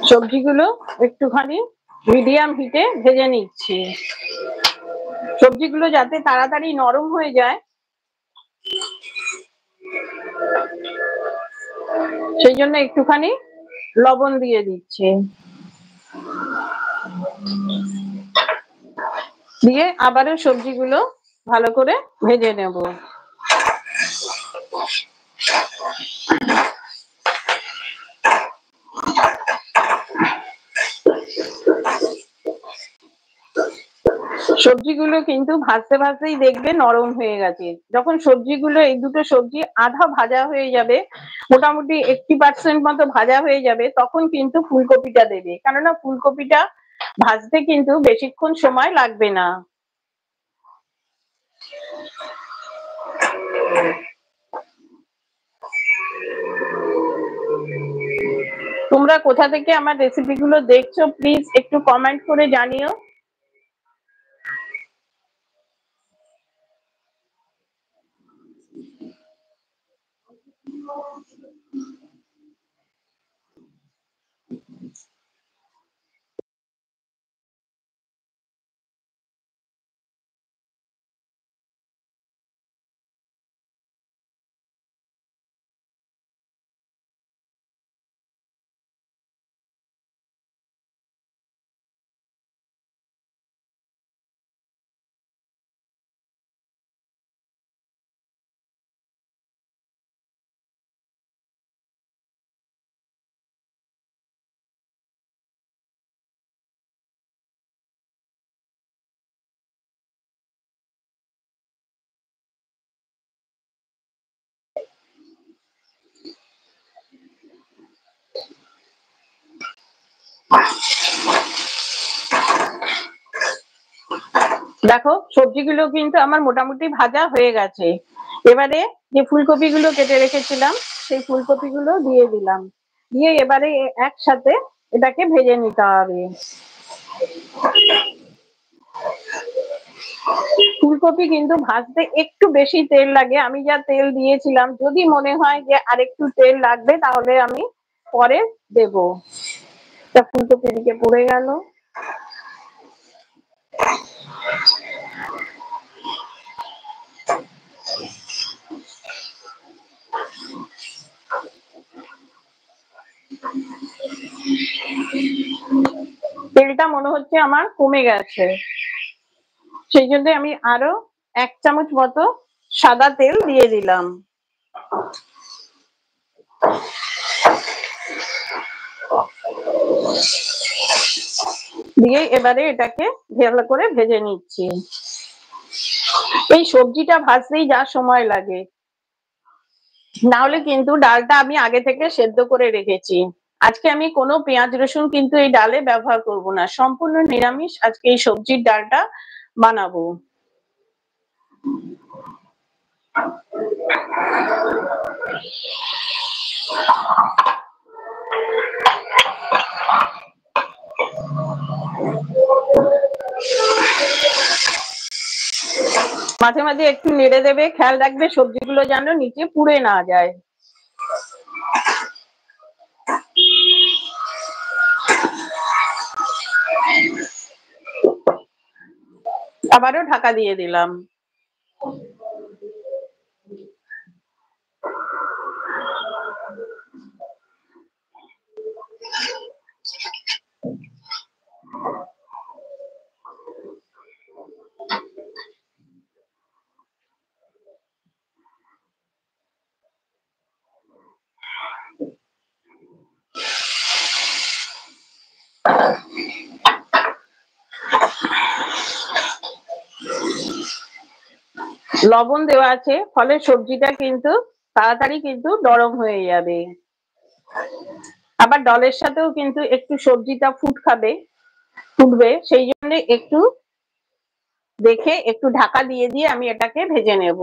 সবজিগুলো একটুখানি মিডিয়াম হিটে ভেজে নিচ্ছি, সবজিগুলো যাতে তাড়াতাড়ি নরম হয়ে যায় সেই জন্য একটুখানি লবণ দিয়ে দিচ্ছি, দিয়ে আবারও সবজিগুলো ভালো করে ভেজে নেব। সবজিগুলো কিন্তু ভাজতে ভাজতেই দেখবে নরম হয়ে গেছে। যখন সবজিগুলো এই দুটো সবজি আধা ভাজা হয়ে যাবে, মোটামুটি 80% মতো ভাজা হয়ে যাবে, তখন কিন্তু ফুলকপিটা দেবে, কেননা ফুলকপিটা ভাজতে কিন্তু বেশিক্ষণ সময় লাগবে না। তোমরা কোথা থেকে আমার রেসিপিগুলো দেখছো প্লিজ একটু কমেন্ট করে জানিও। দেখো সবজিগুলো কিন্তু আমার মোটামুটি ভাজা হয়ে গেছে। এবারে যে ফুলকপিগুলো কেটে রেখেছিলাম সেই ফুলকপিগুলো দিয়ে দিলাম, দিয়ে এবারে একসাথে এটাকে ভেজে নিতে হবে। ফুলকপি কিন্তু ভাজতে একটু বেশি তেল লাগে, আমি যা তেল দিয়েছিলাম, যদি মনে হয় যে আরেকটু তেল লাগবে তাহলে আমি পরে দেব। তা ফুলকপি দিকে পড়ে গেল। তেলটা মনে হচ্ছে আমার কমে গেছে, সেই জন্য আমি আরো 1 চামচ মতো সাদা তেল দিয়ে দিলাম। দিয়ে এবারে এটাকে ভালো করে ভেজে নিচ্ছি। এই সবজিটা ভাজতেই যা সময় লাগে, না হলে কিন্তু ডালটা আমি আগে থেকে সেদ্ধ করে রেখেছি। আজকে আমি কোনো পেঁয়াজ রসুন কিন্তু এই ডালে ব্যবহার করব না, সম্পূর্ণ নিরামিষ আজকে এই সবজির ডালটা বানাবো। মাঝে মাঝে একটু নেড়ে দেবে, খেয়াল রাখবে সবজিগুলো যেন নিচে পুড়ে না যায়। আবারও ঢাকা দিয়ে দিলাম। লবণ দেওয়া আছে, ফলে সবজিটা কিন্তু তাড়াতাড়ি কিন্তু নরম হয়ে যাবে। আবার ডালের সাথেও কিন্তু একটু সবজিটা ফুটবে, সেই জন্য একটু দেখে একটু ঢাকা দিয়ে দিয়ে আমি এটাকে ভেজে নেব।